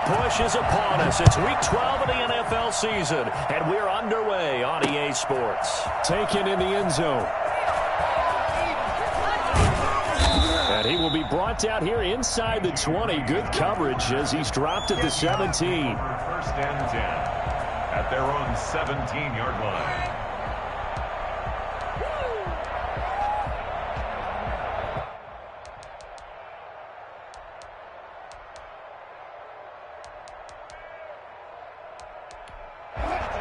push is upon us. It's Week 12 of the NFL season, and we're underway on EA Sports. Taken in the end zone. And he will be brought down here inside the 20. Good coverage as he's dropped at the 17. First and 10 at their own 17-yard line.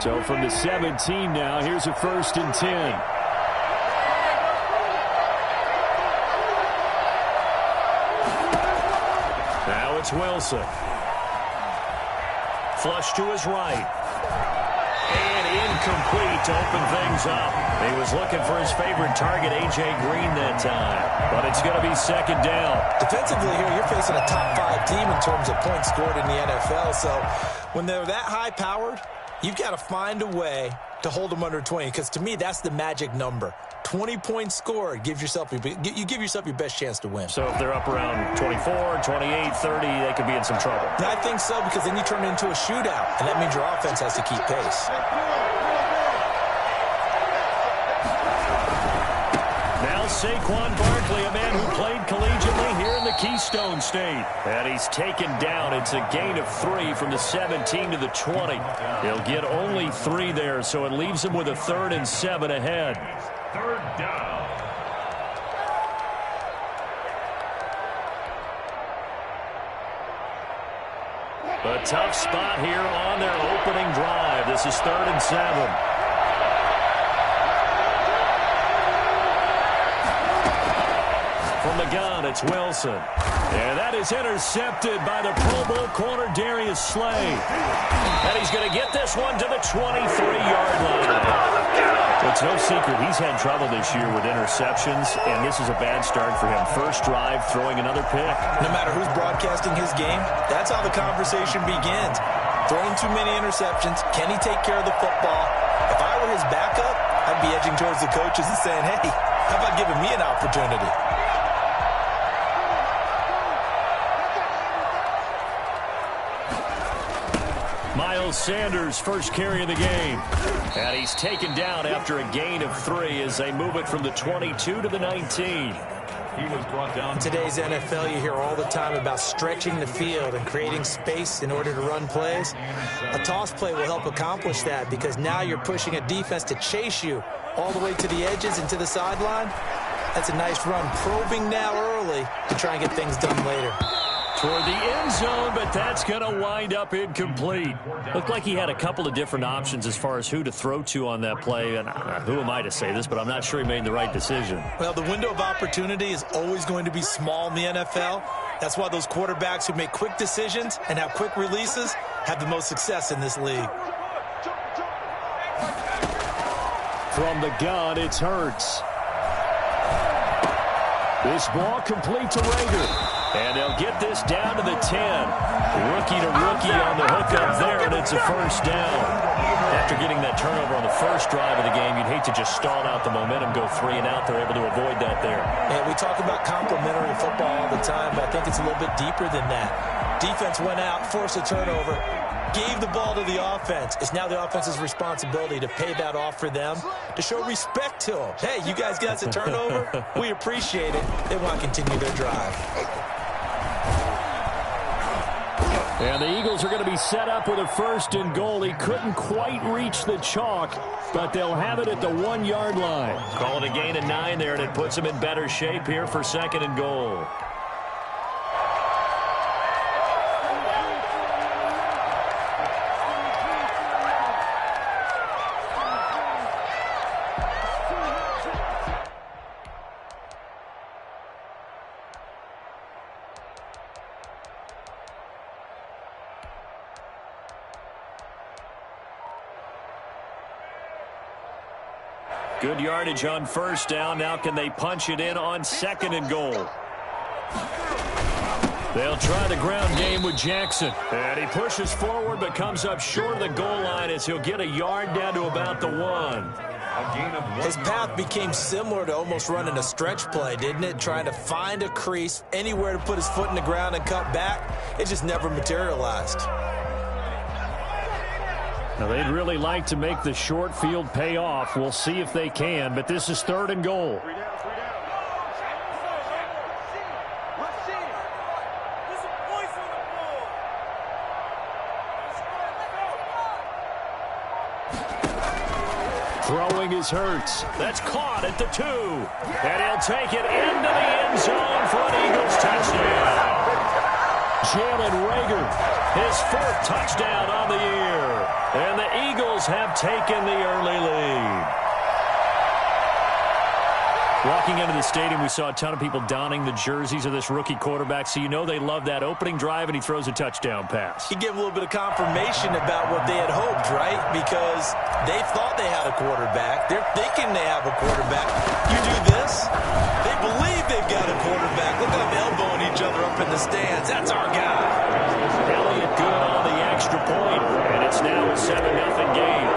So from the 17 now, here's a 1st and 10. Now it's Wilson. Flush to his right. And incomplete to open things up. He was looking for his favorite target, A.J. Green, that time. But it's going to be 2nd down. Defensively here, you're facing a top-5 team in terms of points scored in the NFL. So when they're that high-powered, you've got to find a way to hold them under 20, because to me, that's the magic number. 20 points scored, you give yourself your best chance to win. So if they're up around 24, 28, 30, they could be in some trouble. I think so, because then you turn it into a shootout, and that means your offense has to keep pace. Now Saquon Barkley, a man who played collegiately here in the Keystone State. And he's taken down. It's a gain of 3 from the 17 to the 20. He'll get only 3 there, so it leaves him with a 3rd and 7 ahead. 3rd down. A tough spot here on their opening drive. This is 3rd and 7. From the gun, it's Wilson. And that is intercepted by the Pro Bowl corner, Darius Slay. And he's going to get this one to the 23-yard line. It's no secret he's had trouble this year with interceptions, and this is a bad start for him. First drive, throwing another pick. No matter who's broadcasting his game, that's how the conversation begins. Throwing too many interceptions. Can he take care of the football? If I were his backup, I'd be edging towards the coaches and saying, hey, how about giving me an opportunity? Miles Sanders, first carry of the game. And he's taken down after a gain of 3 as they move it from the 22 to the 19. He was brought down. In today's NFL, you hear all the time about stretching the field and creating space in order to run plays. A toss play will help accomplish that, because now you're pushing a defense to chase you all the way to the edges and to the sideline. That's a nice run, probing now early to try and get things done later. Toward the end zone, but that's going to wind up incomplete. Looked like he had a couple of different options as far as who to throw to on that play. And who am I to say this, but I'm not sure he made the right decision. Well, the window of opportunity is always going to be small in the NFL. That's why those quarterbacks who make quick decisions and have quick releases have the most success in this league. From the gun, it's Hurts. This ball complete to Rager. And they'll get this down to the 10. Rookie to rookie on the hookup there, and it's a first down. After getting that turnover on the first drive of the game, you'd hate to just stall out the momentum, go 3 and out. They're able to avoid that there. And we talk about complementary football all the time, but I think it's a little bit deeper than that. Defense went out, forced a turnover, gave the ball to the offense. It's now the offense's responsibility to pay that off for them, to show respect to them. Hey, you guys got a turnover? We appreciate it. They want to continue their drive. And the Eagles are going to be set up with a 1st and goal. He couldn't quite reach the chalk, but they'll have it at the 1-yard line. Call it a gain of 9 there, and it puts them in better shape here for 2nd and goal. Good yardage on 1st down. Now can they punch it in on 2nd and goal? They'll try the ground game with Jackson. And he pushes forward but comes up short of the goal line as he'll get a yard down to about the 1. A gain of 1 His path yard. became similar to almost running a stretch play, didn't it? Trying to find a crease, anywhere to put his foot in the ground and cut back. It just never materialized. Now, they'd really like to make the short field pay off. We'll see if they can, but this is 3rd and goal. Throwing is Hurts. That's caught at the 2. And he'll take it into the end zone for an Eagles touchdown. Jalen Reagor, his 4th touchdown on the year. And the Eagles have taken the early lead. Walking into the stadium, we saw a ton of people donning the jerseys of this rookie quarterback, so you know they love that opening drive, and he throws a touchdown pass. He gave a little bit of confirmation about what they had hoped, right? Because they thought they had a quarterback. They're thinking they have a quarterback. You do this, they believe they've got a quarterback. Look at them elbowing each other up in the stands. That's our guy. Elliott good on the extra point, and it's now a 7-0 game.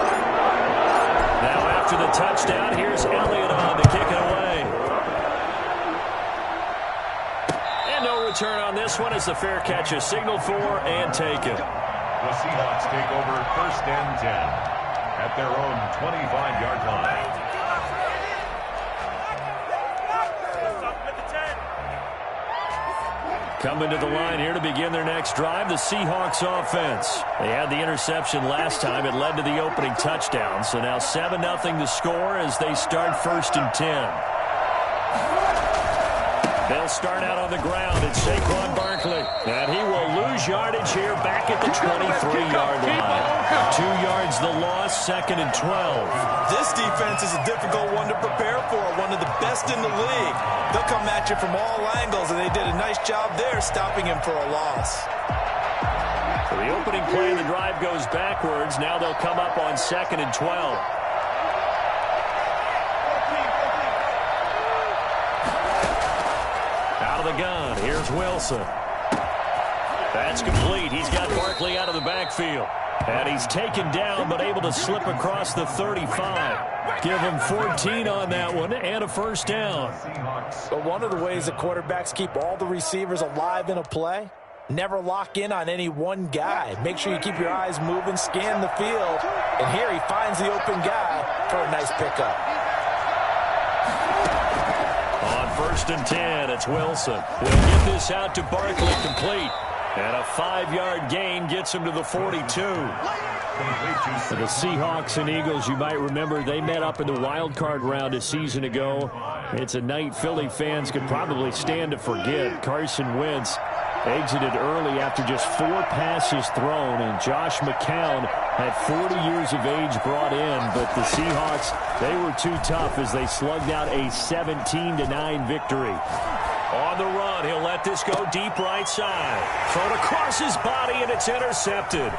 Now after the touchdown, here's Elliott on to kick it away. Return on this one as the fair catch is signaled for and taken. The Seahawks take over 1st and 10 at their own 25-yard line. Coming to the line here to begin their next drive, the Seahawks offense. They had the interception last time. It led to the opening touchdown. So now 7-0 to score as they start 1st and 10. They'll start out on the ground. It's Saquon Barkley. And he will lose yardage here back at the 23-yard line. 2 yards the loss, 2nd and 12. This defense is a difficult one to prepare for, one of the best in the league. They'll come at you from all angles, and they did a nice job there stopping him for a loss. So the opening play of the drive goes backwards. Now they'll come up on 2nd and 12. The gun. Here's Wilson. That's complete. He's got Barkley out of the backfield. And he's taken down but able to slip across the 35. Give him 14 on that one and a 1st down. But one of the ways that quarterbacks keep all the receivers alive in a play, never lock in on any one guy. Make sure you keep your eyes moving, scan the field. And here he finds the open guy for a nice pickup. On 1st and 10, it's Wilson. He'll get this out to Barkley, complete. And a 5-yard gain gets him to the 42. For the Seahawks and Eagles, you might remember, they met up in the wild card round a season ago. It's a night Philly fans could probably stand to forget. Carson Wentz exited early after just 4 passes thrown, and Josh McCown had 40 years of age brought in, but the Seahawks, they were too tough as they slugged out a 17-9 victory. On the run, he'll let this go deep right side. Thrown across his body, and it's intercepted.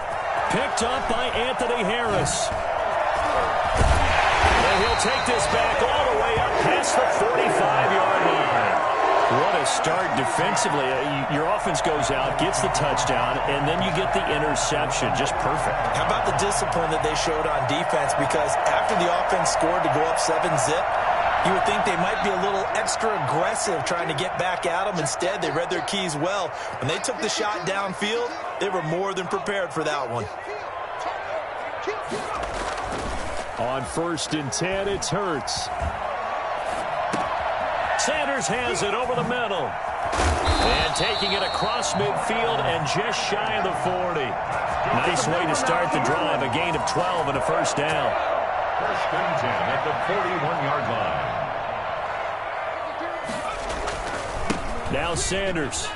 Picked up by Anthony Harris. And he'll take this back all the way up past the 45-yard line. What a start defensively. Your offense goes out, gets the touchdown, and then you get the interception. Just perfect. How about the discipline that they showed on defense? Because after the offense scored to go up 7-zip, you would think they might be a little extra aggressive trying to get back at them. Instead, they read their keys well. When they took the shot downfield, they were more than prepared for that one. On 1st and 10, it's Hurts. Sanders has it over the middle. And taking it across midfield and just shy of the 40. Nice way to start the drive. A gain of 12 and a 1st down. 1st and 10 at the 41-yard line. Now Sanders.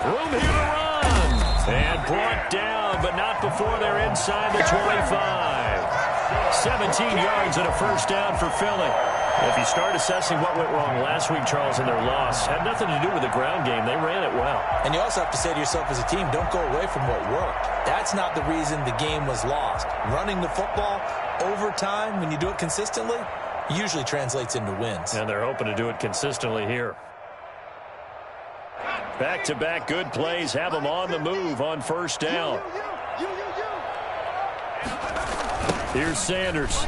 Room here to run. And brought down, but not before they're inside the 25. 17 yards and a 1st down for Philly. If you start assessing what went wrong last week, Charles, in their loss, had nothing to do with the ground game. They ran it well. And you also have to say to yourself as a team, don't go away from what worked. That's not the reason the game was lost. Running the football over time, when you do it consistently, usually translates into wins. And they're hoping to do it consistently here. Back-to-back good plays have them on the move on 1st down. Here's Sanders.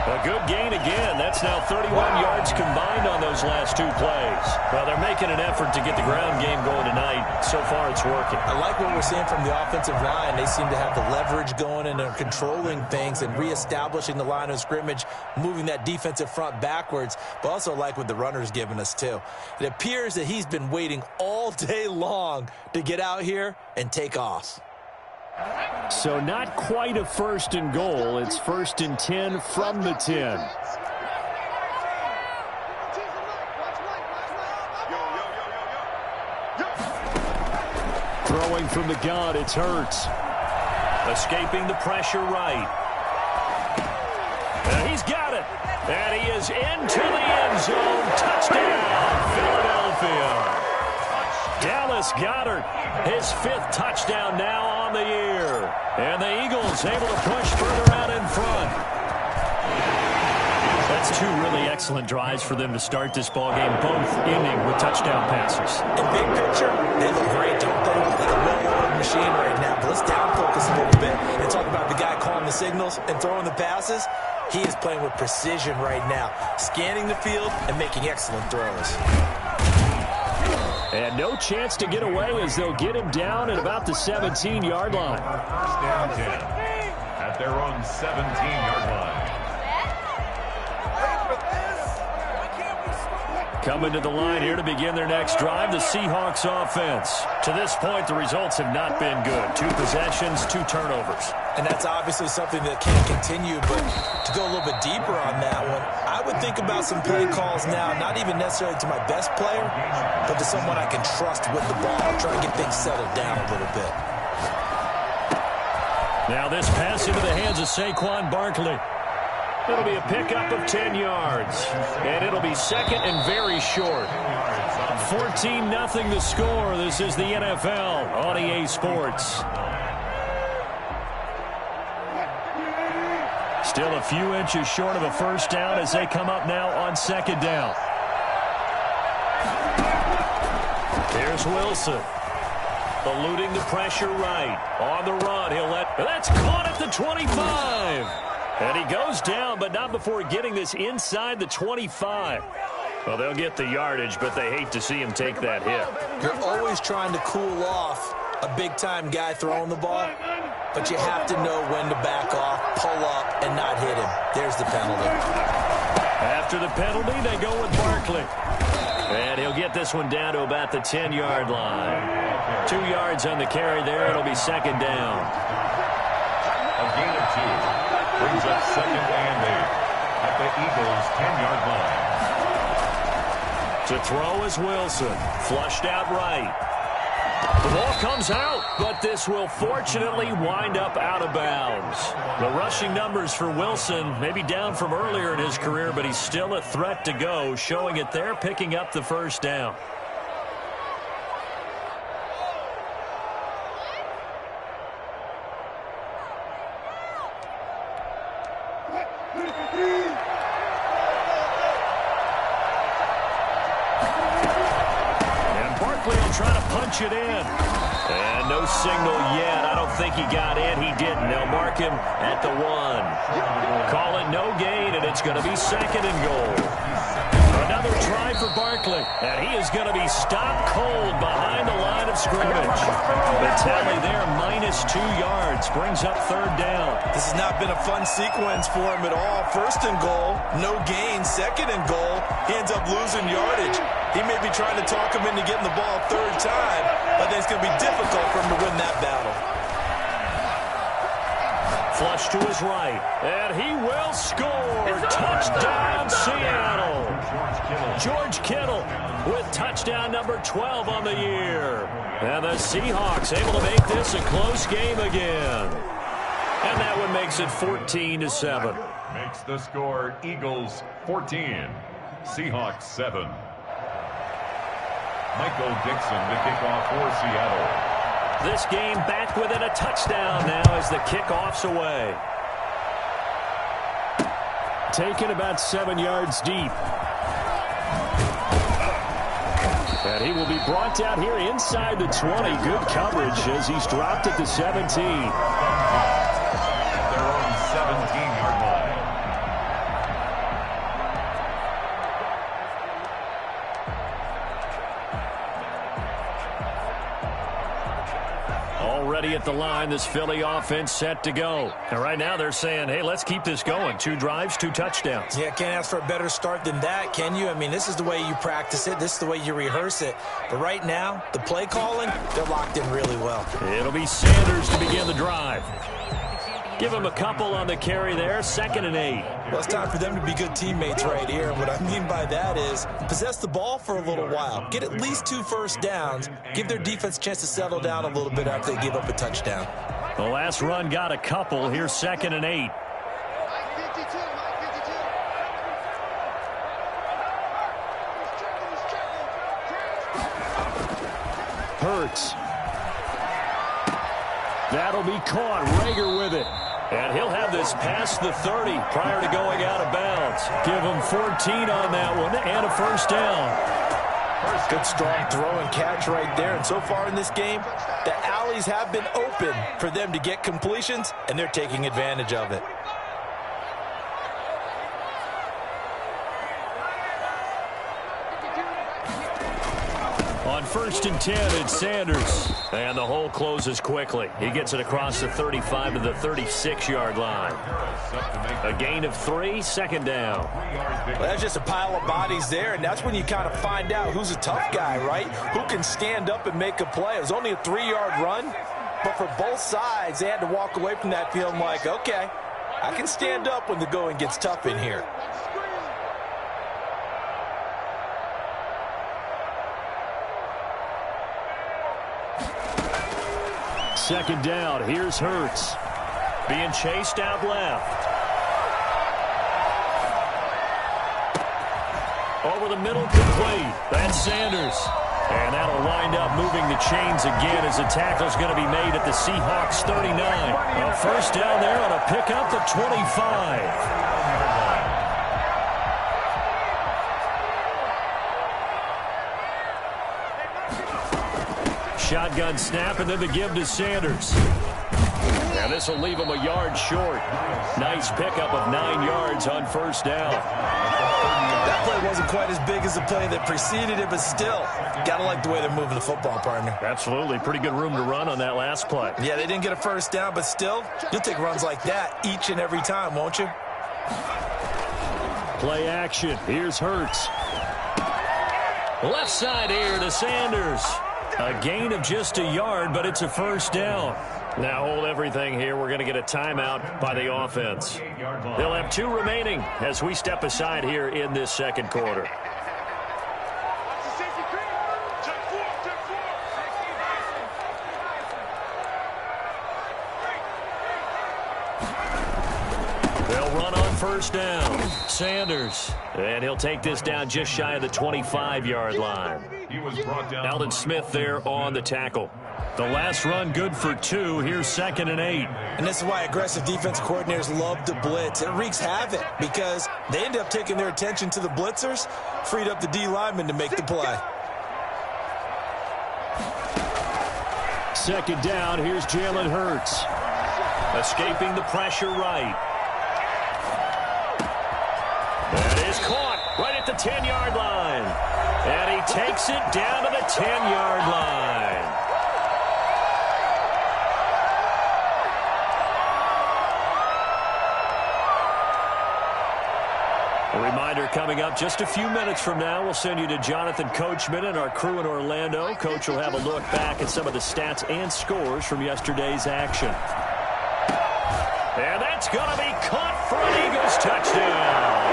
A good gain again. That's now 31 yards combined on those last two plays. Well, they're making an effort to get the ground game going tonight. So far, it's working. I like what we're seeing from the offensive line. They seem to have the leverage going, and they're controlling things and reestablishing the line of scrimmage, moving that defensive front backwards, but also like what the runner's giving us, too. It appears that he's been waiting all day long to get out here and take off. So not quite a 1st and goal. It's 1st and 10 from the 10. Throwing from the gun, it's Hurts. Escaping the pressure right. And he's got it. And he is into the end zone. Touchdown, Philadelphia. Dallas Goedert, his 5th touchdown now on the year. And the Eagles able to push further out in front. That's 2 really excellent drives for them to start this ballgame, both ending with touchdown passes. In big picture, they look great, don't they? Like a well-oiled machine right now. But let's down focus a little bit and talk about the guy calling the signals and throwing the passes. He is playing with precision right now, scanning the field and making excellent throws. And no chance to get away as they'll get him down at about the 17-yard line. 1st and 10 at their own 17-yard line. Coming to the line here to begin their next drive, the Seahawks offense. To this point, the results have not been good. 2 possessions, 2 turnovers. And that's obviously something that can't continue, but to go a little bit deeper on that one, I would think about some play calls now, not even necessarily to my best player, but to someone I can trust with the ball, try to get things settled down a little bit. Now this pass into the hands of Saquon Barkley. It'll be a pickup of 10 yards. And it'll be 2nd and very short. 14-0 the score. This is the NFL on EA Sports. Still a few inches short of a 1st down as they come up now on 2nd down. Here's Wilson. Eluding the pressure right. On the run. That's caught at the 25. And he goes down, but not before getting this inside the 25. Well, they'll get the yardage, but they hate to see him take that hit. You're always trying to cool off a big-time guy throwing the ball, but you have to know when to back off, pull up, and not hit him. There's the penalty. After the penalty, they go with Barkley. And he'll get this one down to about the 10-yard line. 2 yards on the carry there. It'll be 2nd down. A gain of 2. Brings up 2nd and 8 at the Eagles' 10-yard line. To throw is Wilson. Flushed out right. The ball comes out, but this will fortunately wind up out of bounds. The rushing numbers for Wilson may be down from earlier in his career, but he's still a threat to go, showing it there, picking up the 1st down. Trying to punch it in. And no signal yet. I don't think he got in. He didn't. They'll mark him at the 1. Call it no gain, and it's going to be 2nd and goal. Another try for Barkley. And he is going to be stopped cold behind the line of scrimmage. The tally there, -2 yards. Brings up 3rd down. This has not been a fun sequence for him at all. 1st and goal, no gain. 2nd and goal, he ends up losing yardage. He may be trying to talk him into getting the ball 3rd time, but I think it's going to be difficult for him to win that battle. Flush to his right, and he will score. Touchdown, Seattle. George Kittle with touchdown number 12 on the year. And the Seahawks able to make this a close game again. And that one makes it 14-7. Makes the score Eagles 14, Seahawks 7. Michael Dixon to kick off for Seattle. This game back within a touchdown now as the kickoff's away. Taken about 7 yards deep. And he will be brought down here inside the 20. Good coverage as he's dropped at the 17. At their own 17-yard line. ready at the line. This Philly offense set to go. And right now they're saying, hey, let's keep this going. 2 drives, 2 touchdowns. Yeah, can't ask for a better start than that, can you? I mean, this is the way you practice it. This is the way you rehearse it. But right now, the play calling, they're locked in really well. It'll be Sanders to begin the drive. Give him a couple on the carry there. 2nd and 8. Well, it's time for them to be good teammates right here. And what I mean by that is possess the ball for a little while. Get at least 2 first downs. Give their defense a chance to settle down a little bit after they give up a touchdown. The last run got a couple. Here's 2nd and 8. Hurts. That'll be caught. Rager with it. And he'll have this past the 30 prior to going out of bounds. Give him 14 on that one and a first down. Good strong throw and catch right there. And so far in this game, the alleys have been open for them to get completions, and they're taking advantage of it. On 1st and 10, it's Sanders. And the hole closes quickly. He gets it across the 35 to the 36-yard line. A gain of 3, 2nd down. Well, that's just a pile of bodies there, and that's when you kind of find out who's a tough guy, right? Who can stand up and make a play. It was only a 3-yard run, but for both sides, they had to walk away from that feeling like, okay, I can stand up when the going gets tough in here. Second down. Here's Hurts. Being chased out left. Over the middle, complete. That's Sanders. And that'll wind up moving the chains again as the tackle's going to be made at the Seahawks 39. A first down there on a pickup at 25. Shotgun snap, and then the give to Sanders. And this will leave him a yard short. Nice pickup of 9 yards on first down. That play wasn't quite as big as the play that preceded it, but still, got to like the way they're moving the football, partner. Absolutely. Pretty good room to run on that last play. Yeah, they didn't get a first down, but still, you'll take runs like that each and every time, won't you? Play action. Here's Hurts. Left side here to Sanders. A gain of just a yard, but it's a first down. Now hold everything here. We're going to get a timeout by the offense. They'll have 2 remaining as we step aside here in this second quarter. They'll run on first down. Sanders. And he'll take this down just shy of the 25-yard line. Alden Smith there on the tackle. The last run good for 2. Here's 2nd and 8. And this is why aggressive defense coordinators love to blitz. It wreaks havoc because they end up taking their attention to the blitzers, freed up the D lineman to make the play. Second down. Here's Jalen Hurts. Escaping the pressure right. That is caught right at the 10-yard line. And he takes it down to the 10-yard line. A reminder coming up just a few minutes from now, we'll send you to Jonathan Coachman and our crew in Orlando. Coach will have a look back at some of the stats and scores from yesterday's action. And that's going to be caught for an Eagles touchdown.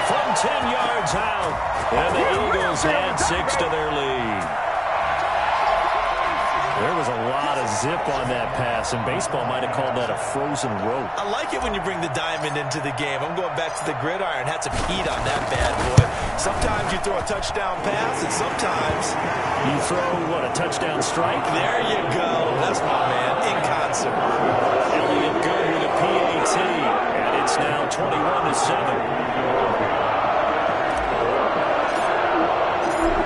From 10 yards out, and the Eagles add 6 to their lead. There was a lot of zip on that pass, and baseball might have called that a frozen rope. I like it when you bring the diamond into the game. I'm going back to the gridiron. Had some heat on that bad boy. Sometimes you throw a touchdown pass, and sometimes you throw, what, a touchdown strike? There you go. That's my man, in concert. Elliott good with a PAT, and it's now 21-7.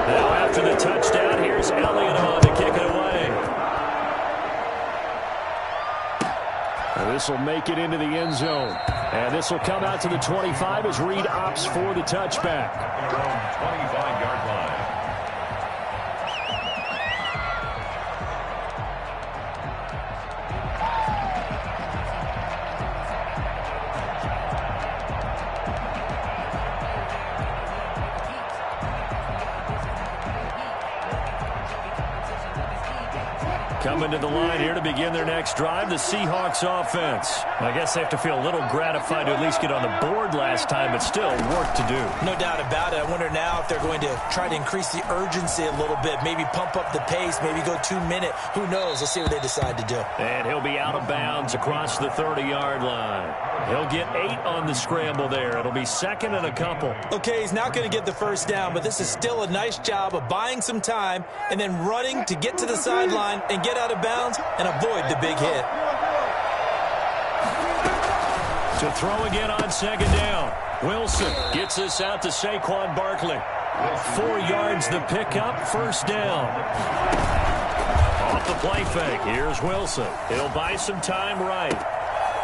Now after the touchdown, here's Elliott on to kick it away. And this will make it into the end zone. And this will come out to the 25 as Reed opts for the touchback. Around 25-yard line. Coming to the line here to begin their next drive, the Seahawks offense. I guess they have to feel a little gratified to at least get on the board last time, but still work to do. No doubt about it. I wonder now if they're going to try to increase the urgency a little bit, maybe pump up the pace, maybe go 2-minute. Who knows? Let's see what they decide to do. And he'll be out of bounds across the 30-yard line. He'll get 8 on the scramble there. It'll be second and a couple. Okay, he's not going to get the first down, but this is still a nice job of buying some time and then running to get to the sideline and get out of bounds and avoid the big hit. To throw again on second down. Wilson gets this out to Saquon Barkley. 4 yards the pickup, first down. Off the play fake, here's Wilson. He'll buy some time right.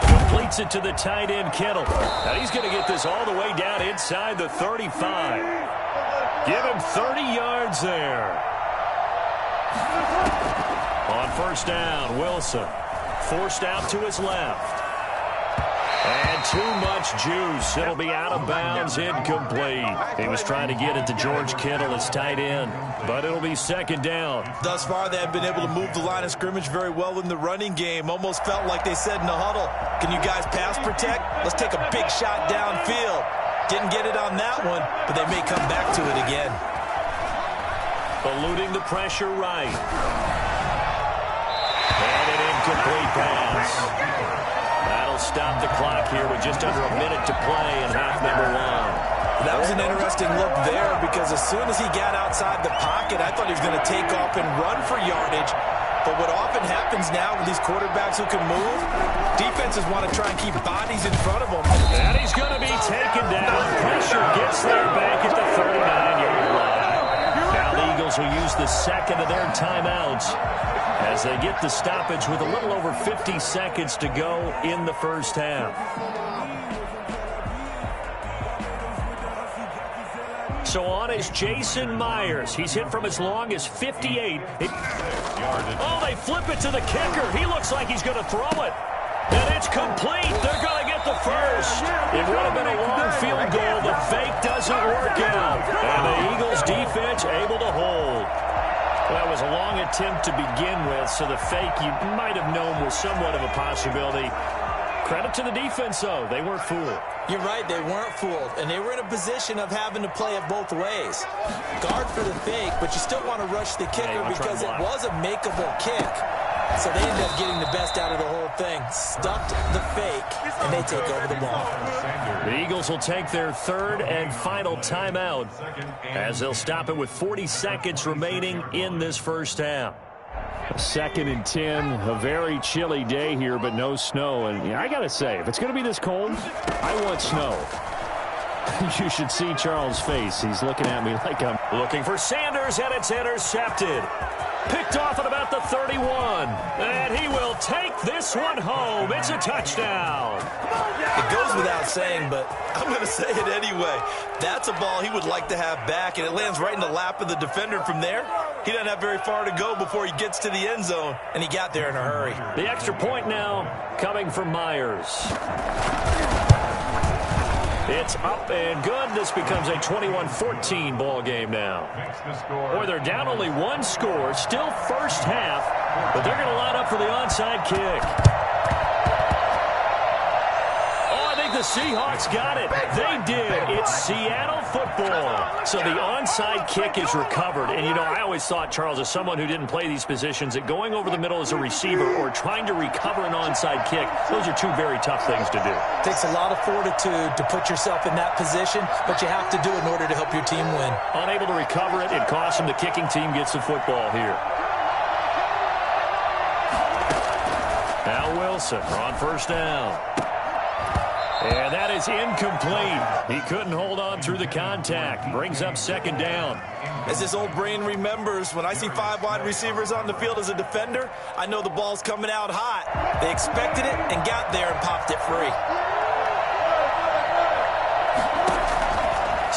Completes it to the tight end, Kittle. Now he's going to get this all the way down inside the 35. Give him 30 yards there. On first down, Wilson forced out to his left. And too much juice. It'll be out of bounds, incomplete. He was trying to get it to George Kittle, his tight end, but it'll be second down. Thus far, they have been able to move the line of scrimmage very well in the running game. Almost felt like they said in the huddle, can you guys pass protect? Let's take a big shot downfield. Didn't get it on that one, but they may come back to it again. Eluding the pressure right. And an incomplete pass. That'll stop the clock here with just under a minute to play in half number 1. That was an interesting look there because as soon as he got outside the pocket, I thought he was going to take off and run for yardage. But what often happens now with these quarterbacks who can move, defenses want to try and keep bodies in front of them. And he's going to be taken down. Pressure gets there back at the 39-yard line. Now the Eagles will use the second of their timeouts as they get the stoppage with a little over 50 seconds to go in the first half. So on is Jason Myers. He's hit from as long as 58. Oh, they flip it to the kicker. He looks like he's going to throw it. And it's complete. They're going to get the first. It would have been a long field goal. The fake doesn't work out. And the Eagles defense able to hold. Well, that was a long attempt to begin with, so the fake you might have known was somewhat of a possibility. Credit to the defense, though. They weren't fooled. You're right, they weren't fooled, and they were in a position of having to play it both ways. Guard for the fake, but you still want to rush the kicker because it was a makeable kick. So they ended up getting the best out of the whole thing. Stuffed the fake, and they take over the ball. The Eagles will take their third and final timeout as they'll stop it with 40 seconds remaining in this first half. 2nd and 10, a very chilly day here, but no snow. And I got to say, if it's going to be this cold, I want snow. You should see Charles' face. He's looking at me like I'm looking for Sanders, and it's intercepted. Picked off at about the 31. And he will take this one home. It's a touchdown. It goes without saying, but I'm going to say it anyway. That's a ball he would like to have back, and it lands right in the lap of the defender from there. He doesn't have very far to go before he gets to the end zone, and he got there in a hurry. The extra point now coming from Myers. It's up and good. This becomes a 21-14 ball game now. Boy, they're down only 1 score. Still first half, but they're going to line up for the onside kick. Oh, I think the Seahawks got it. They did. It's Seattle football. So the onside kick is recovered. And, you know, I always thought, Charles, as someone who didn't play these positions, that going over the middle as a receiver or trying to recover an onside kick, those are 2 very tough things to do. It takes a lot of fortitude to put yourself in that position, but you have to do it in order to help your team win. Unable to recover it, it costs them. The kicking team gets the football here. Now Wilson on first down. And that is incomplete. He couldn't hold on through the contact. Brings up second down. As this old brain remembers, when I see 5 wide receivers on the field as a defender, I know the ball's coming out hot. They expected it and got there and popped it free.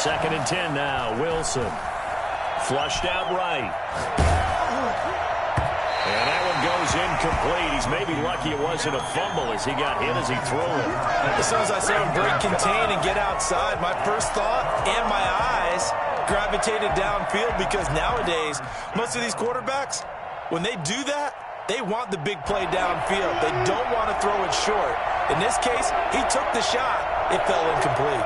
2nd and 10 now. Wilson. Flushed out right. And that one goes incomplete. He's maybe lucky it wasn't a fumble as he got hit as he threw it. As soon as I saw him break contain and get outside, my first thought and my eyes gravitated downfield because nowadays, most of these quarterbacks, when they do that, They want the big play downfield. They don't want to throw it short. In this case, he took the shot. It fell incomplete.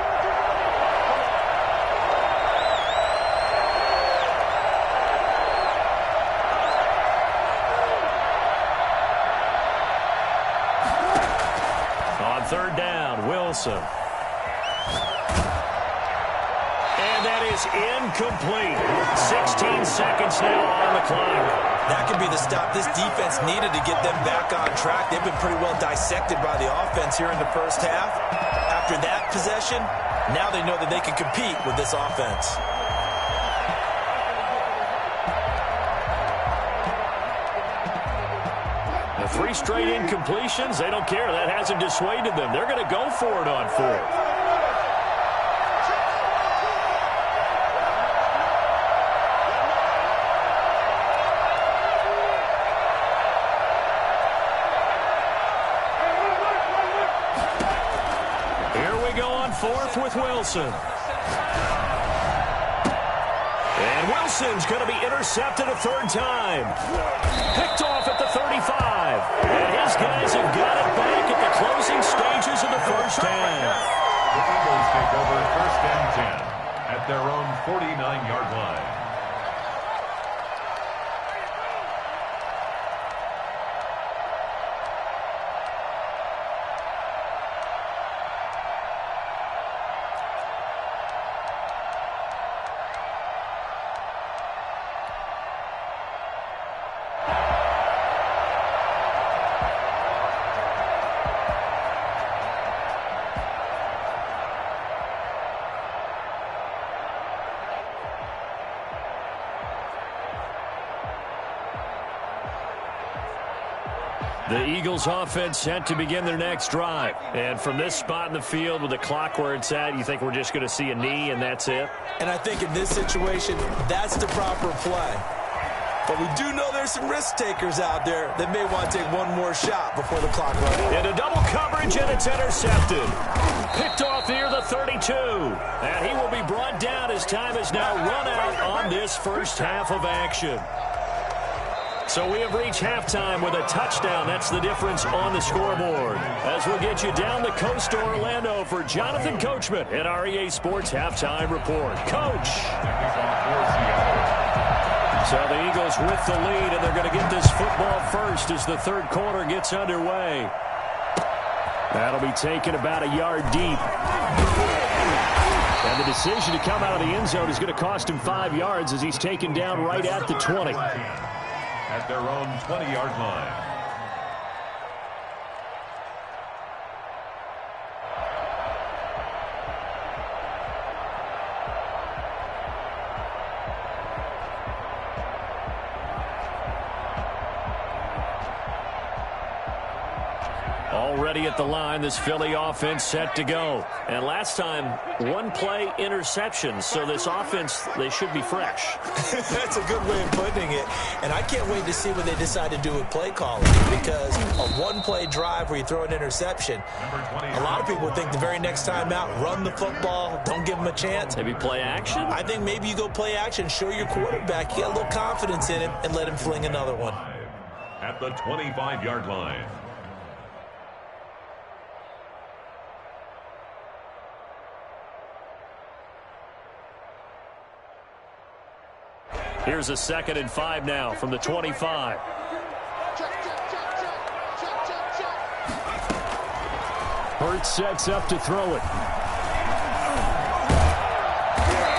On third down, Wilson. And that is incomplete. 16 seconds now on the clock. That could be the stop this defense needed to get them back on track. They've been pretty well dissected by the offense here in the first half. After that possession, now they know that they can compete with this offense. The 3 straight incompletions, they don't care. That hasn't dissuaded them. They're going to go for it on 4th. Fourth with Wilson. And Wilson's going to be intercepted a 3rd time. Picked off at the 35. And his guys have got it back at the closing stages of the first half. The Eagles take over 1st and 10 at their own 49-yard line. The Eagles offense set to begin their next drive. And from this spot in the field with the clock where it's at, you think we're just going to see a knee and that's it? And I think in this situation, that's the proper play. But we do know there's some risk takers out there that may want to take one more shot before the clock runs. Into double coverage, and it's intercepted. Picked off near the 32. And he will be brought down as time has now run out on this first half of action. So we have reached halftime with a touchdown. That's the difference on the scoreboard. As we'll get you down the coast to Orlando for Jonathan Coachman at our EA Sports Halftime Report. Coach. So the Eagles with the lead, and they're going to get this football first as the 3rd quarter gets underway. That'll be taken about a yard deep. And the decision to come out of the end zone is going to cost him 5 yards as he's taken down right at the 20. At their own 20-yard line. Already at the line, this Philly offense set to go. And last time, 1-play interception. So this offense, they should be fresh. That's a good way of putting it. And I can't wait to see what they decide to do with play calling. Because a 1-play drive where you throw an interception, a lot of people think the very next time out, run the football, don't give them a chance. Maybe play action? I think maybe you go play action, show your quarterback you got a little confidence in him, and let him fling another one. At the 25-yard line. Here's a 2nd and 5 now from the 25. Hurts sets up to throw it.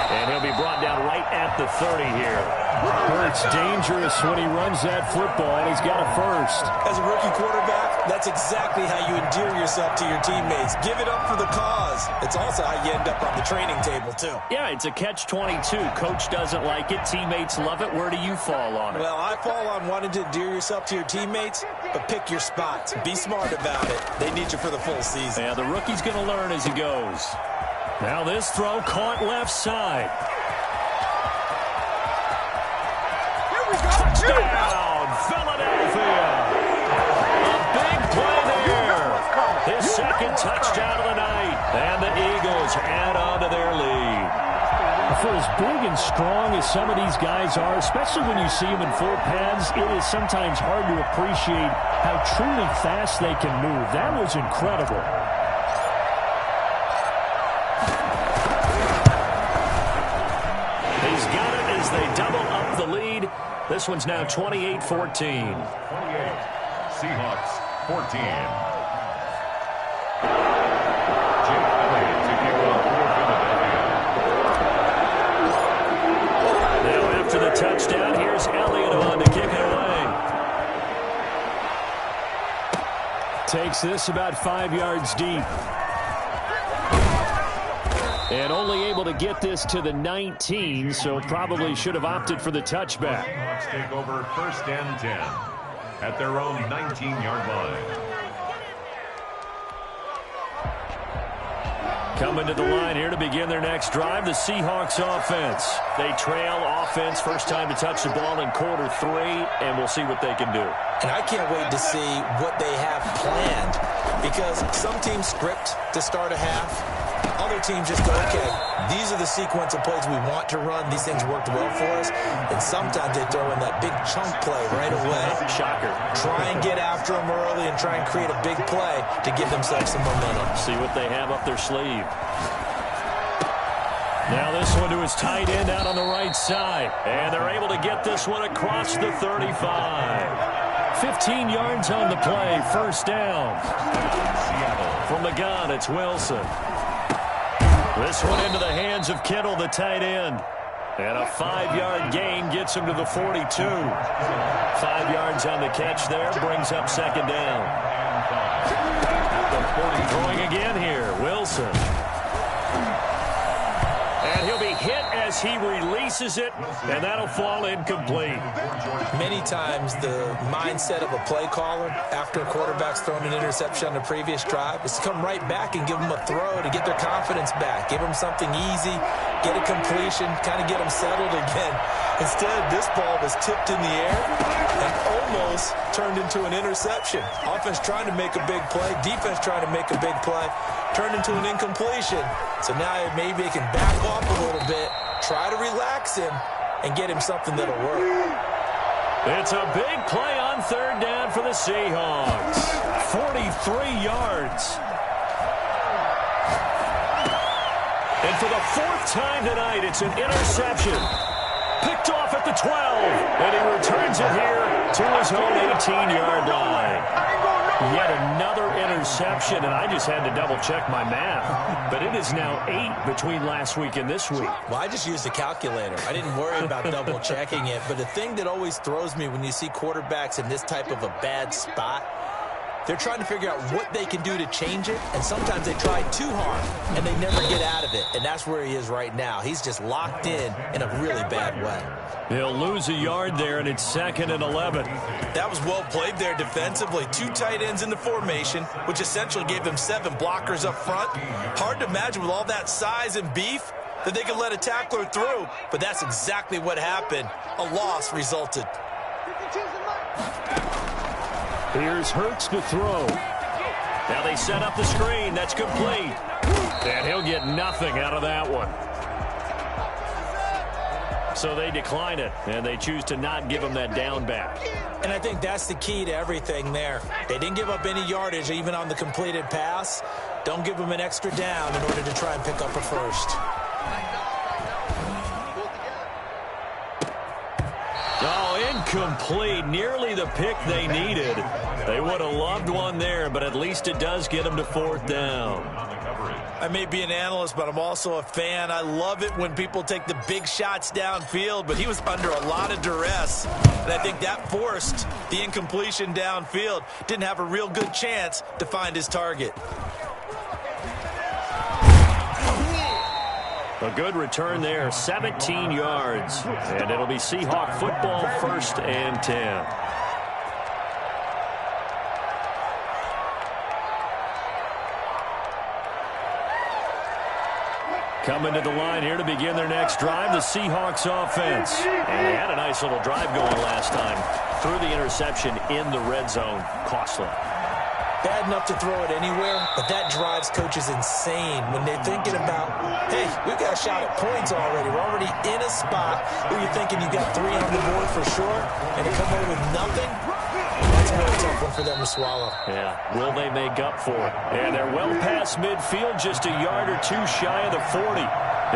And he'll be brought down right at the 30 here. Hurts dangerous when he runs that football, and he's got a first. As a rookie quarterback, that's exactly how you endear yourself to your teammates. Give it up for the cause. It's also how you end up on the training table, too. Yeah, it's a catch-22. Coach doesn't like it. Teammates love it. Where do you fall on it? Well, I fall on wanting to endear yourself to your teammates, but pick your spots. Be smart about it. They need you for the full season. Yeah, the rookie's going to learn as he goes. Now this throw caught left side. Touchdown, Philadelphia. A big play there. His 2nd touchdown of the night. And the Eagles add on to their lead. A for as big and strong as some of these guys are, especially when you see them in full pads, it is sometimes hard to appreciate how truly fast they can move. That was incredible. He's got it as they double up the lead. This one's now 28-14. 28. Seahawks 14. After the touchdown, here's Elliott on to kick it away. Takes this about 5 yards deep. And only able to get this to the 19, so probably should have opted for the touchback. Seahawks take over 1st and 10 at their own 19-yard line. Coming to the line here to begin their next drive, the Seahawks offense. They trail offense, first time to touch the ball in quarter 3, and we'll see what they can do. And I can't wait to see what they have planned, because some teams script to start a half. Other teams just go, okay, these are the sequence of plays we want to run. These things worked well for us. And sometimes they throw in that big chunk play right away. Shocker. Try and get after them early and try and create a big play to give themselves some momentum. See what they have up their sleeve. Now this one to his tight end out on the right side. And they're able to get this one across the 35. 15 yards on the play, first down. From the gun, it's Wilson. This one into the hands of Kittle, the tight end. And a 5-yard gain gets him to the 42. 5 yards on the catch there, brings up second down. Throwing again here, Wilson. And he'll be hit as he releases it, and that'll fall incomplete. Many times the mindset of a play caller after a quarterback's thrown an interception on the previous drive is to come right back and give them a throw to get their confidence back. Give them something easy, get a completion, kind of get them settled again. Instead, this ball was tipped in the air and almost turned into an interception. Offense trying to make a big play, defense trying to make a big play, turned into an incompletion. So now maybe they can back off a little bit, try to relax him, and get him something that'll work. It's a big play on third down for the Seahawks. 43 yards. And for the 4th time tonight, it's an interception. Picked off at the 12. And he returns it here to his own 18-yard line. Yet another interception, and I just had to double-check my math. But it is now 8 between last week and this week. Well, I just used a calculator. I didn't worry about double-checking it. But the thing that always throws me when you see quarterbacks in this type of a bad spot, they're trying to figure out what they can do to change it, and sometimes they try too hard, and they never get out of it. And that's where he is right now. He's just locked in a really bad way. He'll lose a yard there, and it's 2nd and 11. That was well played there defensively. 2 tight ends in the formation, which essentially gave them 7 blockers up front. Hard to imagine with all that size and beef that they could let a tackler through, but that's exactly what happened. A loss resulted. Here's Hurts to throw. Now they set up the screen. That's complete. And he'll get nothing out of that one. So they decline it, and they choose to not give him that down back. And I think that's the key to everything there. They didn't give up any yardage even on the completed pass. Don't give them an extra down in order to try and pick up a first. Oh, incomplete. Nearly the pick they needed. They would have loved one there, but at least it does get them to 4th down. I may be an analyst, but I'm also a fan. I love it when people take the big shots downfield, but he was under a lot of duress, and I think that forced the incompletion downfield. Didn't have a real good chance to find his target. A good return there, 17 yards. And it'll be Seahawk football, 1st and 10. Coming to the line here to begin their next drive, the Seahawks offense. And they had a nice little drive going last time. Threw the interception in the red zone. Costly. bad enough to throw it anywhere, but that drives coaches insane when they're thinking about, hey, we've got a shot at points already. We're already in a spot where you're thinking you got 3 on the board for sure, and to come away with nothing, that's a really tough one for them to swallow. Yeah, will they make up for it? And they're well past midfield, just a yard or 2 shy of the 40.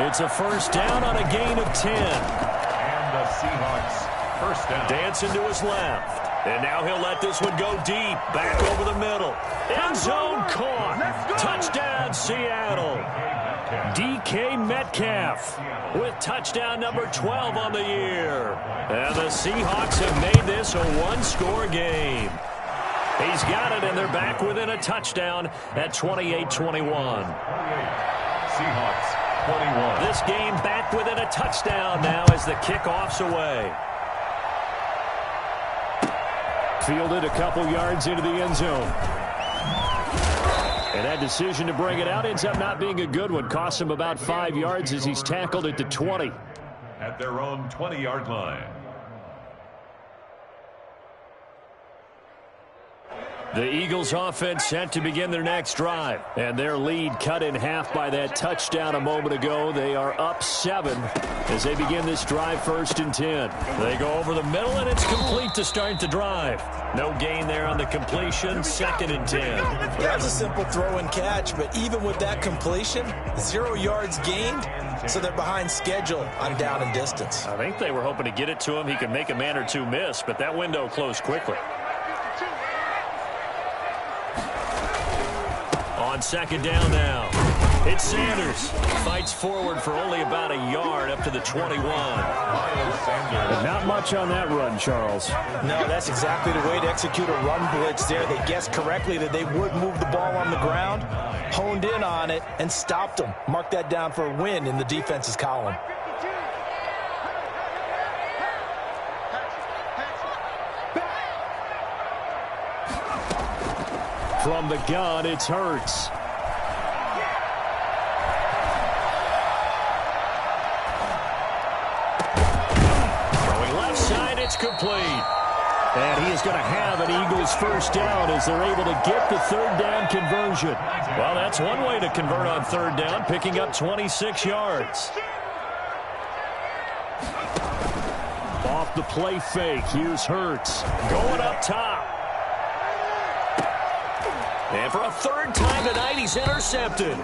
It's a first down on a gain of 10. And the Seahawks first down. Dancing to his left. And now he'll let this one go deep. Back over the middle. End zone caught. Touchdown, Seattle. DK Metcalf with touchdown number 12 on the year. And the Seahawks have made this a one-score game. He's got it, and they're back within a touchdown at 28-21. Seahawks 21. This game back within a touchdown now as the kickoff's away. Fielded a couple yards into the end zone. And that decision to bring it out ends up not being a good one. Costs him about 5 yards as he's tackled at the 20. At their own 20-yard line. The Eagles offense set to begin their next drive. And their lead cut in half by that touchdown a moment ago. They are up 7 as they begin this drive 1st and 10. They go over the middle, and it's complete to start the drive. No gain there on the completion. 2nd and 10. Yeah, it's a simple throw and catch, but even with that completion, 0 yards gained, so they're behind schedule on down and distance. I think they were hoping to get it to him. He could make a man or two miss, but that window closed quickly. On 2nd down now. It's Sanders. Fights forward for only about a yard up to the 21. But not much on that run, Charles. No, that's exactly the way to execute a run blitz there. They guessed correctly that they would move the ball on the ground, honed in on it, and stopped them. Mark that down for a win in the defense's column. From the gun, it's Hurts. Throwing left side, it's complete. And he is going to have an Eagles first down as they're able to get the 3rd down conversion. Well, that's one way to convert on 3rd down, picking up 26 yards. Off the play fake, here's Hurts. Going up top. And for a 3rd time tonight, he's intercepted.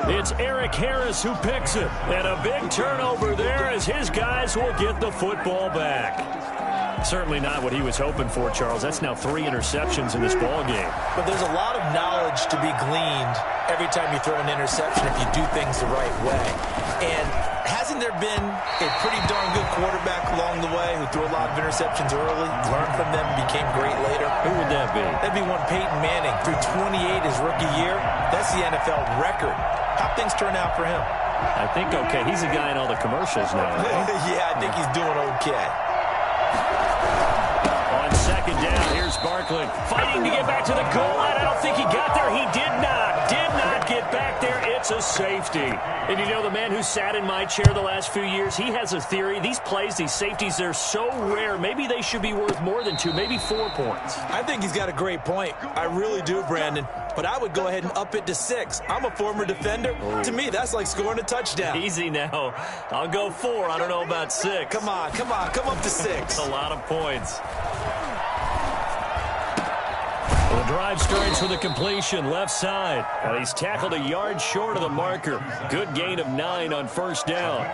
It's Eric Harris who picks it. And a big turnover there as his guys will get the football back. Certainly not what he was hoping for, Charles. That's now 3 interceptions in this ball game. But there's a lot of knowledge to be gleaned every time you throw an interception if you do things the right way. And hasn't there been a pretty darn good quarterback along the way who threw a lot of interceptions early, learned from them, and became great later? Who would that be? That'd be one Peyton Manning. Threw 28 his rookie year. That's the NFL record. How'd things turn out for him? I think okay. He's a guy in all the commercials now. Yeah, I think he's doing okay. On 2nd down, here's Barkley. Fighting to get back to the goal line. I don't think he got there. He did not get back there. It's a safety. And you know, the man who sat in my chair the last few years, he has a theory. These plays, these safeties, they're so rare. Maybe they should be worth more than 2, maybe 4 points. I think he's got a great point. I really do, Brandon. But I would go ahead and up it to 6. I'm a former defender. Oh. To me, that's like scoring a touchdown. Easy now. I'll go 4. I don't know about 6. Come on. Come up to 6. A lot of points. The drive starts with a completion left side. And he's tackled a yard short of the marker. Good gain of 9 on 1st down.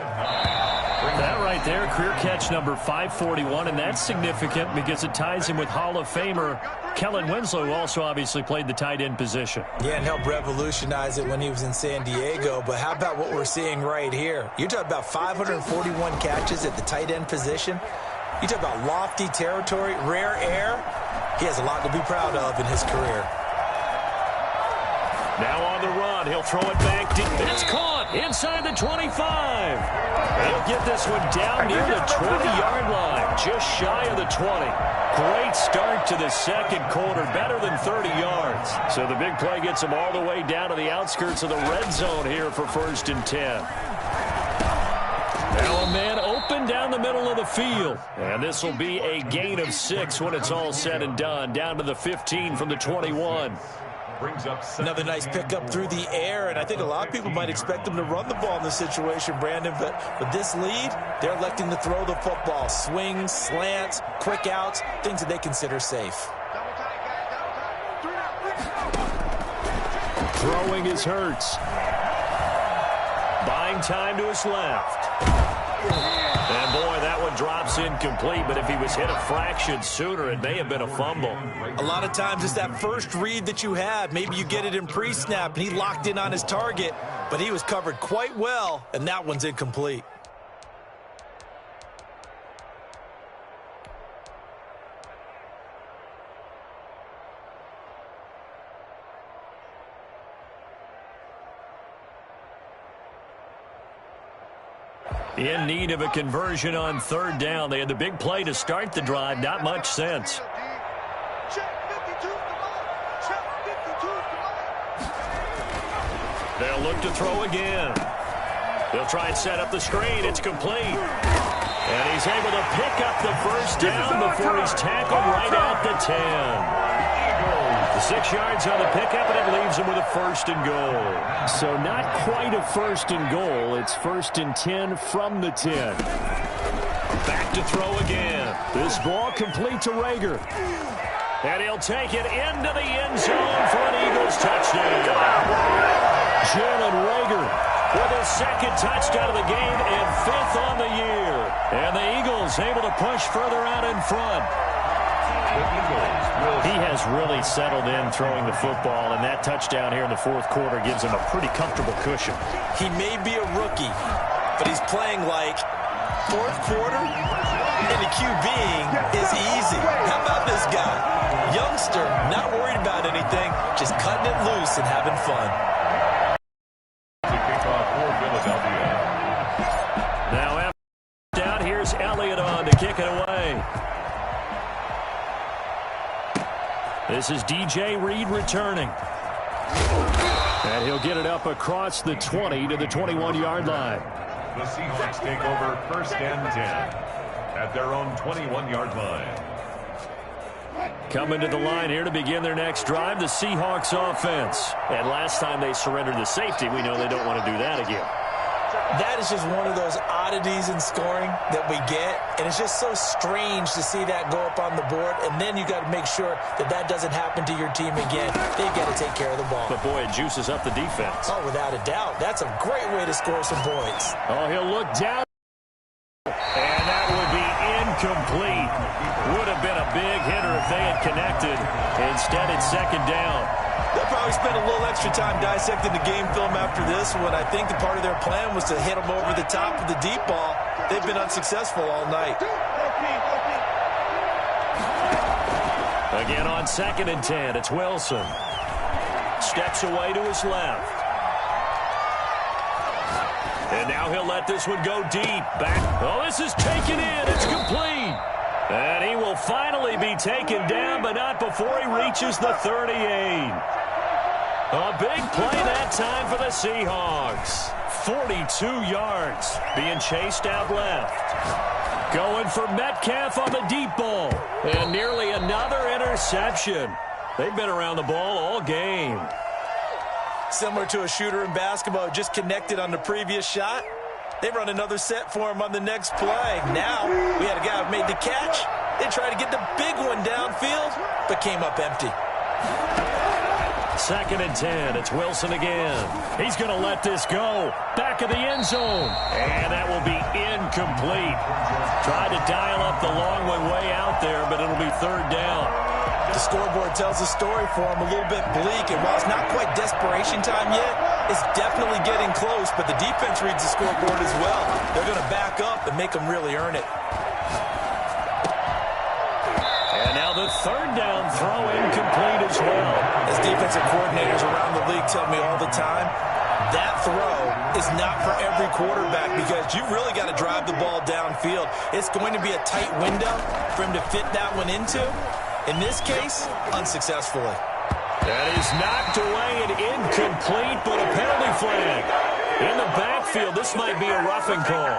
That right there, career catch number 541, and that's significant because it ties him with Hall of Famer Kellen Winslow, who also obviously played the tight end position. Yeah, and helped revolutionize it when he was in San Diego. But how about what we're seeing right here? You're talking about 541 catches at the tight end position. You talk about lofty territory, rare air. He has a lot to be proud of in his career. Now on the run, he'll throw it back deep. It's caught inside the 25. He'll get this one down near the 20-yard line, just shy of the 20. Great start to the 2nd quarter, better than 30 yards. So the big play gets him all the way down to the outskirts of the red zone here for 1st and 10. Now a man open down the middle of the field. And this will be a gain of 6 when it's all said and done. Down to the 15 from the 21. brings up another nice pickup through the air, and I think a lot of people might expect them to run the ball in this situation, Brandon, but with this lead, they're electing to throw the football. Swings, slants, quick outs, things that they consider safe. Throwing is Hurts. Buying time to his left. And, boy, that one drops incomplete, but if he was hit a fraction sooner, it may have been a fumble. A lot of times it's that first read that you have. Maybe you get it in pre-snap, and he locked in on his target, but he was covered quite well, and that one's incomplete. In need of a conversion on third down. They had the big play to start the drive. Not much sense. They'll look to throw again. They'll try and set up the screen. It's complete. And he's able to pick up the first down before he's tackled right at the 10. 6 yards on the pickup, and it leaves him with a first and goal. So not quite a first and goal. It's 1st and 10 from the 10. Back to throw again. This ball complete to Rager. And he'll take it into the end zone for an Eagles touchdown. Jalen Rager with his second touchdown of the game and 5th on the year. And the Eagles able to push further out in front. He has really settled in throwing the football, and that touchdown here in the 4th quarter gives him a pretty comfortable cushion. He may be a rookie, but he's playing like 4th quarter, and the QBing is easy. How about this guy? Youngster, not worried about anything, just cutting it loose and having fun. To kick off for Philadelphia. Now out, here's Elliott on to kick it away. This is DJ Reed returning. And he'll get it up across the 20 to the 21-yard line. The Seahawks take over 1st and 10 at their own 21-yard line. Coming to the line here to begin their next drive, the Seahawks offense. And last time they surrendered the safety, we know they don't want to do that again. That is just one of those oddities in scoring that we get, and it's just so strange to see that go up on the board, and then you got to make sure that that doesn't happen to your team again. They've got to take care of the ball. But, boy, it juices up the defense. Oh, without a doubt. That's a great way to score some points. Oh, he'll look down. And that would be incomplete. Would have been a big hitter if they had connected. Instead, it's 2nd down. They'll probably spend a little extra time dissecting the game film after this one. I think the part of their plan was to hit them over the top of the deep ball. They've been unsuccessful all night. Again on 2nd and 10, it's Wilson. Steps away to his left. And now he'll let this one go deep. Back. Oh, this is taken in. It's complete. And he will finally be taken down, but not before he reaches the 38. A big play that time for the Seahawks. 42 yards being chased out left. Going for Metcalf on the deep ball. And nearly another interception. They've been around the ball all game. Similar to a shooter in basketball who just connected on the previous shot. They run another set for him on the next play. Now, we had a guy who made the catch. They tried to get the big one downfield, but came up empty. 2nd and 10. It's Wilson again. He's going to let this go. Back of the end zone. And that will be incomplete. Tried to dial up the long one way out there, but it'll be 3rd down. The scoreboard tells the story for him a little bit bleak, and while it's not quite desperation time yet, it's definitely getting close, but the defense reads the scoreboard as well. They're going to back up and make them really earn it. And now the 3rd down throw incomplete as well. As defensive coordinators around the league tell me all the time, that throw is not for every quarterback because you really got to drive the ball downfield. It's going to be a tight window for him to fit that one into. In this case, unsuccessfully. That is knocked away and incomplete, but a penalty flag. In the backfield, this might be a roughing call.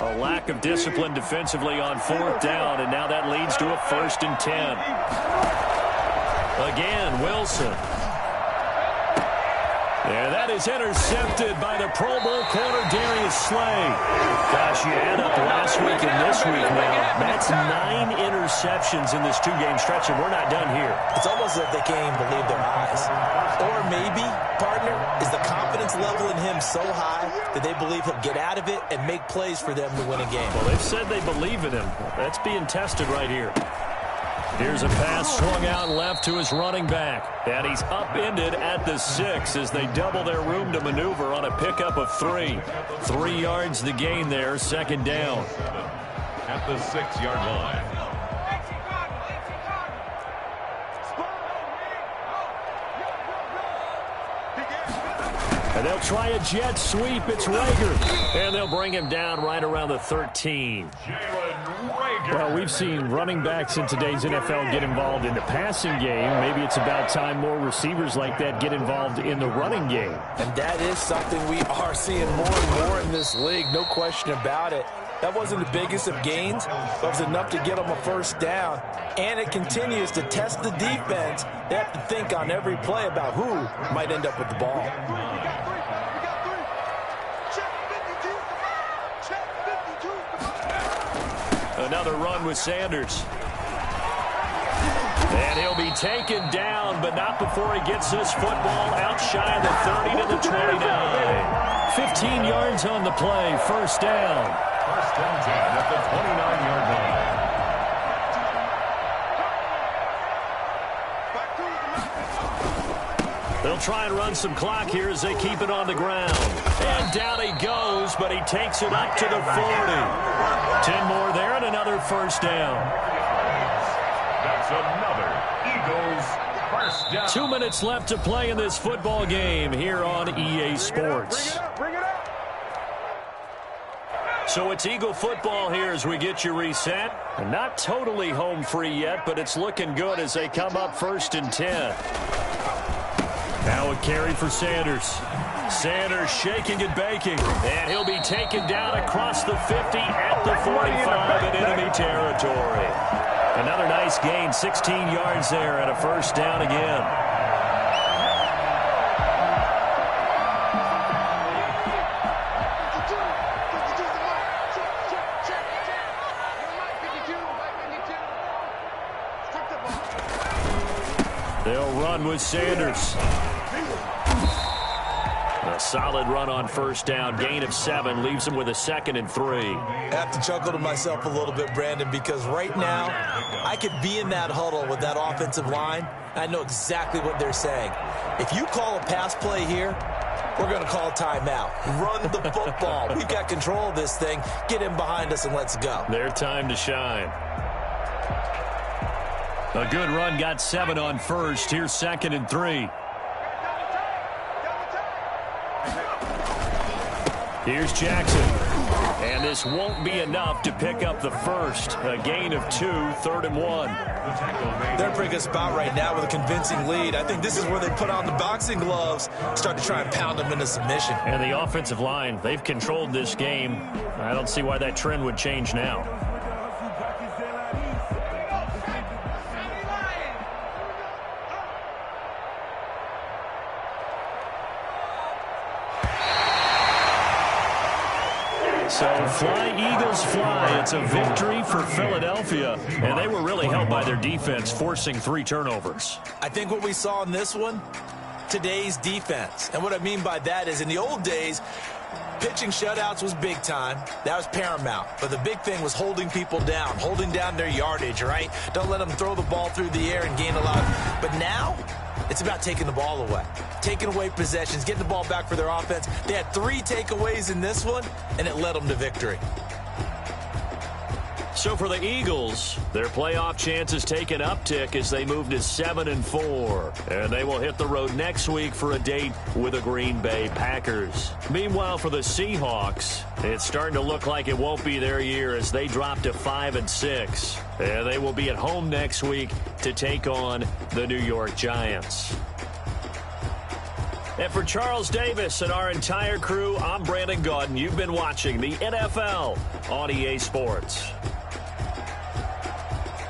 A lack of discipline defensively on 4th down, and now that leads to a 1st and 10. Again, Wilson. And that is intercepted by the Pro Bowl corner, Darius Slay. Gosh, you add up last week and this week now. That's 9 interceptions in this 2-game stretch, and we're not done here. It's almost as if they can't even believe their eyes. Or maybe, partner, is the confidence level in him so high that they believe he'll get out of it and make plays for them to win a game. Well, they've said they believe in him. That's being tested right here. Here's a pass swung out left to his running back. And he's upended at the 6 as they double their room to maneuver on a pickup of 3. 3 yards the gain there, second down. At the 6-yard line. And they'll try a jet sweep. It's Rager. And they'll bring him down right around the 13. Well, we've seen running backs in today's NFL get involved in the passing game. Maybe it's about time more receivers like that get involved in the running game. And that is something we are seeing more and more in this league, no question about it. That wasn't the biggest of gains, but it was enough to get them a first down. And it continues to test the defense. They have to think on every play about who might end up with the ball. Another run with Sanders. And he'll be taken down, but not before he gets this football out shy of the 30 to the 29. 15 yards on the play, first down. First and 10 at the 29-yard line. They'll try and run some clock here as they keep it on the ground. And down he goes, but he takes it up to the 40. 10 more there and another first down. That's another Eagles first down. 2 minutes left to play in this football game here on EA Sports. Bring it up. So it's Eagle football here as we get you reset. And not totally home free yet, but it's looking good as they come up first and 10. Now a carry for Sanders. Sanders shaking and baking. And he'll be taken down across the 50 at the 45 in enemy territory. Another nice gain, 16 yards there and a first down again. They'll run with Sanders. A solid run on first down. Gain of 7 leaves him with a 2nd and 3. I have to chuckle to myself a little bit, Brandon, because right now I could be in that huddle with that offensive line. I know exactly what they're saying. If you call a pass play here, we're going to call a timeout. Run the football. We've got control of this thing. Get in behind us and let's go. Their time to shine. A good run, got 7 on first. Here's 2nd and 3. Here's Jackson. And this won't be enough to pick up the first. A gain of 2, 3rd and 1. They're in a pretty good spot right now with a convincing lead. I think this is where they put on the boxing gloves, start to try and pound them into submission. And the offensive line, they've controlled this game. I don't see why that trend would change now. So fly, Eagles, fly. It's a victory for Philadelphia, and they were really helped by their defense, forcing 3 turnovers. I think what we saw in this one, today's defense. And what I mean by that is in the old days, pitching shutouts was big time. That was paramount. But the big thing was holding people down, holding down their yardage, right? Don't let them throw the ball through the air and gain a lot. But now, it's about taking the ball away. Taking away possessions, getting the ball back for their offense. They had 3 takeaways in this one, and it led them to victory. So for the Eagles, their playoff chances take an uptick as they move to 7-4. And they will hit the road next week for a date with the Green Bay Packers. Meanwhile, for the Seahawks, it's starting to look like it won't be their year as they drop to 5-6. And they will be at home next week to take on the New York Giants. And for Charles Davis and our entire crew, I'm Brandon Gaudin. You've been watching the NFL on EA Sports.